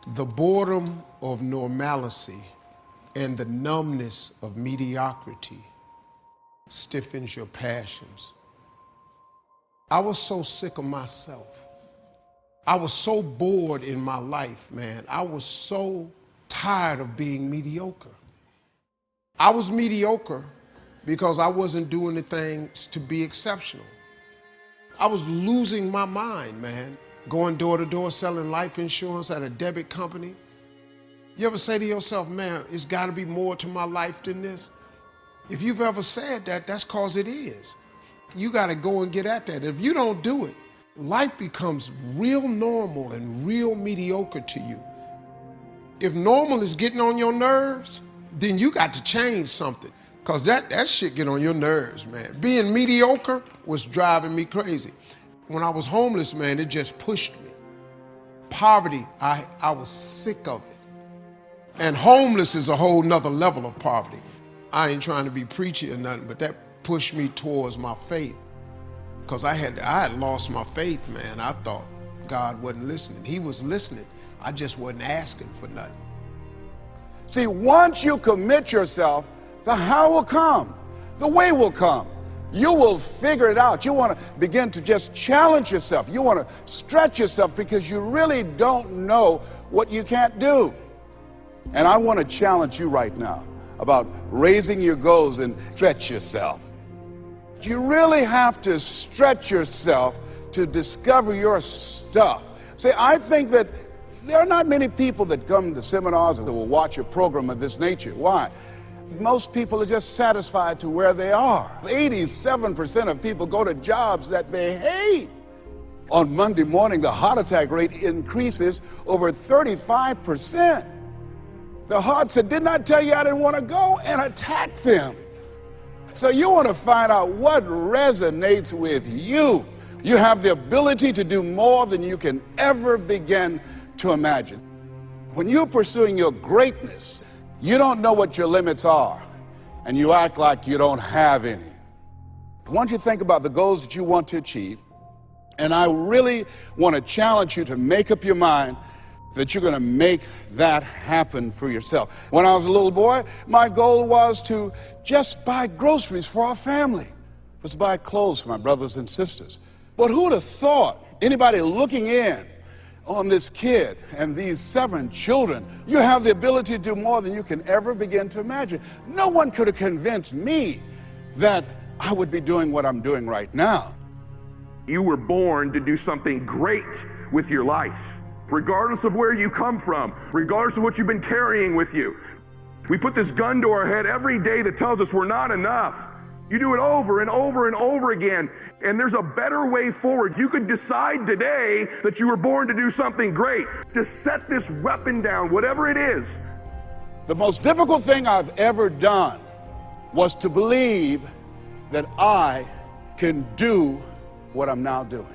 The boredom of normalcy and the numbness of mediocrity stiffens your passions. I was so sick of myself. I was so bored in my life, man. I was so tired of being mediocre. I was mediocre because I wasn't doing the things to be exceptional. I was losing my mind, man. Going door to door selling life insurance at a debit company. You ever say to yourself, man, it's got to be more to my life than this? If you've ever said that, that's because it is. You got to go and get at that. If you don't do it, life becomes real normal and real mediocre to you. If normal is getting on your nerves, then you got to change something, because that shit get on your nerves, man. Being mediocre was driving me crazy. When I was homeless, man, it just pushed me. Poverty, I was sick of it. And homeless is a whole nother level of poverty. I ain't trying to be preachy or nothing, but that pushed me towards my faith. Because I had lost my faith, man. I thought God wasn't listening. He was listening. I just wasn't asking for nothing. See, once you commit yourself, the how will come. The way will come. You will figure it out. You want to begin to just challenge yourself. You want to stretch yourself because you really don't know what you can't do. And I want to challenge you right now about raising your goals and stretch yourself. You really have to stretch yourself to discover your stuff. See, I think that there are not many people that come to seminars or that will watch a program of this nature. Why? Most people are just satisfied to where they are. 87% of people go to jobs that they hate. On Monday morning, the heart attack rate increases over 35%. The heart said, didn't I tell you I didn't want to go, and attack them. So you want to find out what resonates with you. You have the ability to do more than you can ever begin to imagine. When you're pursuing your greatness, you don't know what your limits are, and you act like you don't have any. I want you to think about the goals that you want to achieve, and I really want to challenge you to make up your mind that you're going to make that happen for yourself. When I was a little boy, my goal was to just buy groceries for our family. It was to buy clothes for my brothers and sisters. But who would have thought, anybody looking in on this kid and these 7 children, you have the ability to do more than you can ever begin to imagine. No one could have convinced me that I would be doing what I'm doing right now. You were born to do something great with your life, regardless of where you come from, regardless of what you've been carrying with you. We put this gun to our head every day that tells us we're not enough. You do it over and over and over again, and there's a better way forward. You could decide today that you were born to do something great, to set this weapon down, whatever it is. The most difficult thing I've ever done was to believe that I can do what I'm now doing.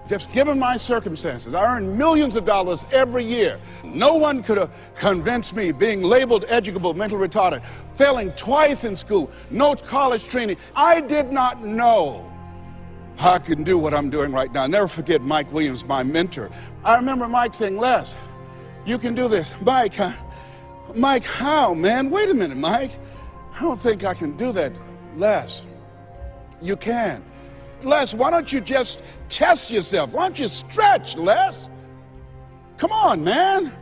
Just given my circumstances, I earn millions of dollars every year. No one could have convinced me, being labeled educable, mentally retarded, failing twice in school, no college training. I did not know I can do what I'm doing right now. I'll never forget Mike Williams, my mentor. I remember Mike saying, Les, you can do this. Mike, how, man? Wait a minute, Mike. I don't think I can do that. Les, you can. Les, why don't you just test yourself? Why don't you stretch, Les? Come on, man.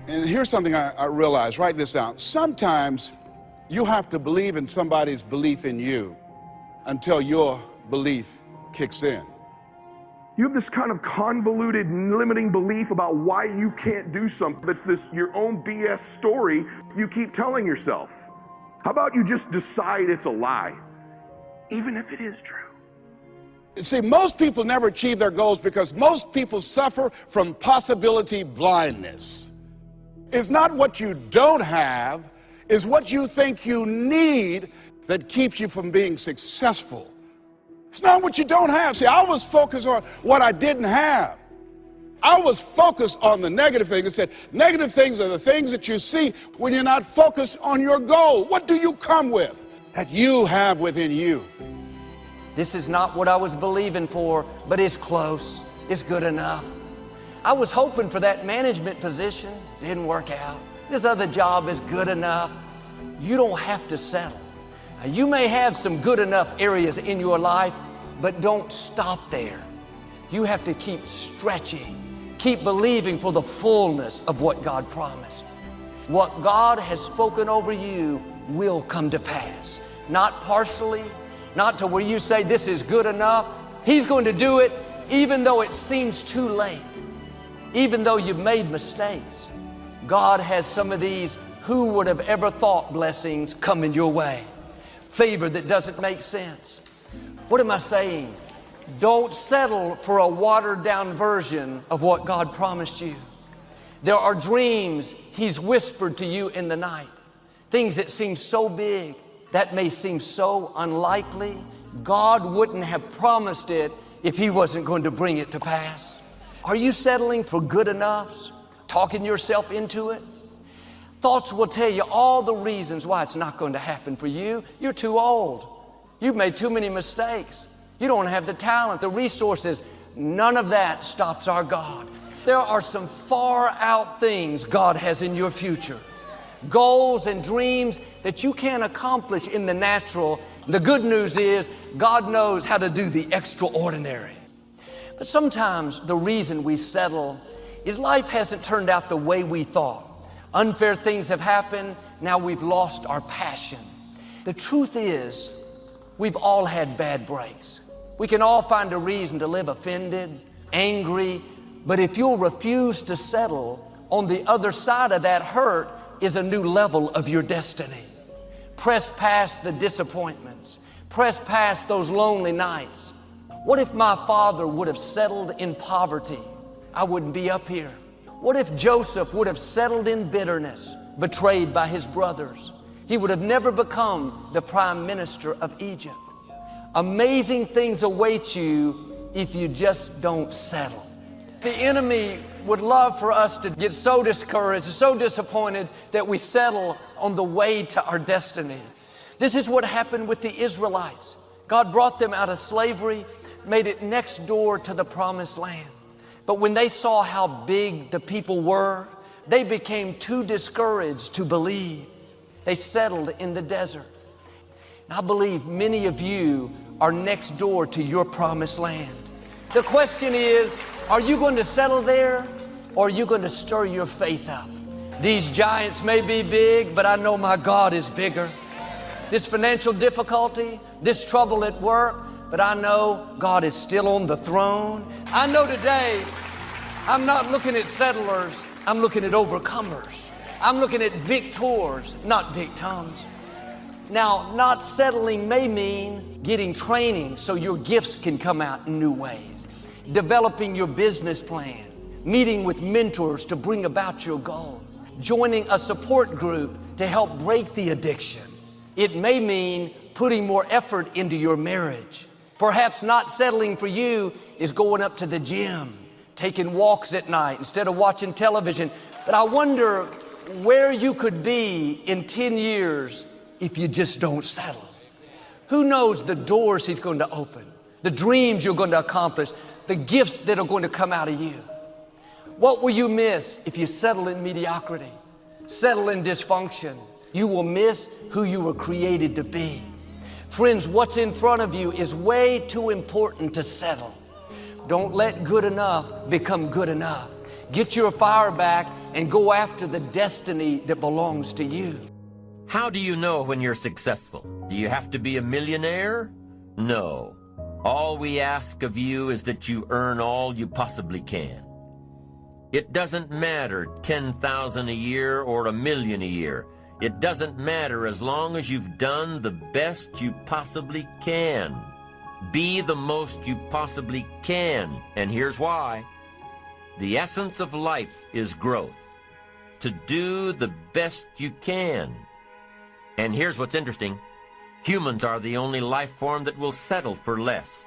And here's something I realized. Write this down. Sometimes you have to believe in somebody's belief in you until your belief kicks in. You have this kind of convoluted, limiting belief about why you can't do something. That's this your own BS story you keep telling yourself. How about you just decide it's a lie, even if it is true? See, most people never achieve their goals because most people suffer from possibility blindness. It's not what you don't have, it's what you think you need that keeps you from being successful. It's not what you don't have. See, I was focused on what I didn't have. I was focused on the negative things. It said, negative things are the things that you see when you're not focused on your goal. What do you come with that you have within you? This is not what I was believing for, but it's close. It's good enough. I was hoping for that management position. Didn't work out. This other job is good enough. You don't have to settle. Now, you may have some good enough areas in your life, but don't stop there. You have to keep stretching, keep believing for the fullness of what God promised. What God has spoken over you will come to pass. Not partially, not to where you say this is good enough. He's going to do it even though it seems too late, even though you've made mistakes. God has some of these who would have ever thought blessings coming your way. Favor that doesn't make sense. What am I saying? Don't settle for a watered down version of what God promised you. There are dreams He's whispered to you in the night. Things that seem so big, that may seem so unlikely. God wouldn't have promised it if He wasn't going to bring it to pass. Are you settling for good enoughs? Talking yourself into it? Thoughts will tell you all the reasons why it's not going to happen for you. You're too old. You've made too many mistakes. You don't have the talent, the resources. None of that stops our God. There are some far out things God has in your future. Goals and dreams that you can't accomplish in the natural. The good news is God knows how to do the extraordinary. But sometimes the reason we settle is life hasn't turned out the way we thought. Unfair things have happened. Now we've lost our passion. The truth is, we've all had bad breaks. We can all find a reason to live offended, angry, but if you'll refuse to settle, on the other side of that hurt is a new level of your destiny. Press past the disappointments. Press past those lonely nights. What if my father would have settled in poverty? I wouldn't be up here. What if Joseph would have settled in bitterness, betrayed by his brothers? He would have never become the prime minister of Egypt. Amazing things await you if you just don't settle. The enemy would love for us to get so discouraged, so disappointed that we settle on the way to our destiny. This is what happened with the Israelites. God brought them out of slavery, made it next door to the promised land. But when they saw how big the people were, they became too discouraged to believe. They settled in the desert. And I believe many of you are next door to your promised land. The question is, are you going to settle there, or are you going to stir your faith up? These giants may be big, but I know my God is bigger. This financial difficulty, this trouble at work, but I know God is still on the throne. I know today I'm not looking at settlers, I'm looking at overcomers. I'm looking at victors, not victims. Now, not settling may mean getting training so your gifts can come out in new ways, developing your business plan, meeting with mentors to bring about your goal, joining a support group to help break the addiction. It may mean putting more effort into your marriage. Perhaps not settling for you is going up to the gym, taking walks at night instead of watching television. But I wonder where you could be in 10 years if you just don't settle. Who knows the doors He's going to open, the dreams you're going to accomplish, the gifts that are going to come out of you. What will you miss if you settle in mediocrity, settle in dysfunction? You will miss who you were created to be. Friends, what's in front of you is way too important to settle. Don't let good enough become good enough. Get your fire back and go after the destiny that belongs to you. How do you know when you're successful? Do you have to be a millionaire? No. All we ask of you is that you earn all you possibly can. It doesn't matter 10,000 a year or $1 million a year. It doesn't matter as long as you've done the best you possibly can. Be the most you possibly can, and here's why. The essence of life is growth. To do the best you can. And here's what's interesting. Humans are the only life form that will settle for less.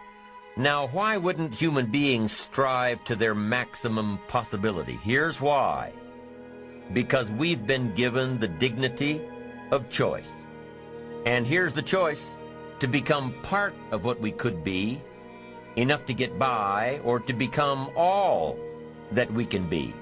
Now, why wouldn't human beings strive to their maximum possibility? Here's why. Because we've been given the dignity of choice. And here's the choice: to become part of what we could be, enough to get by, or to become all that we can be.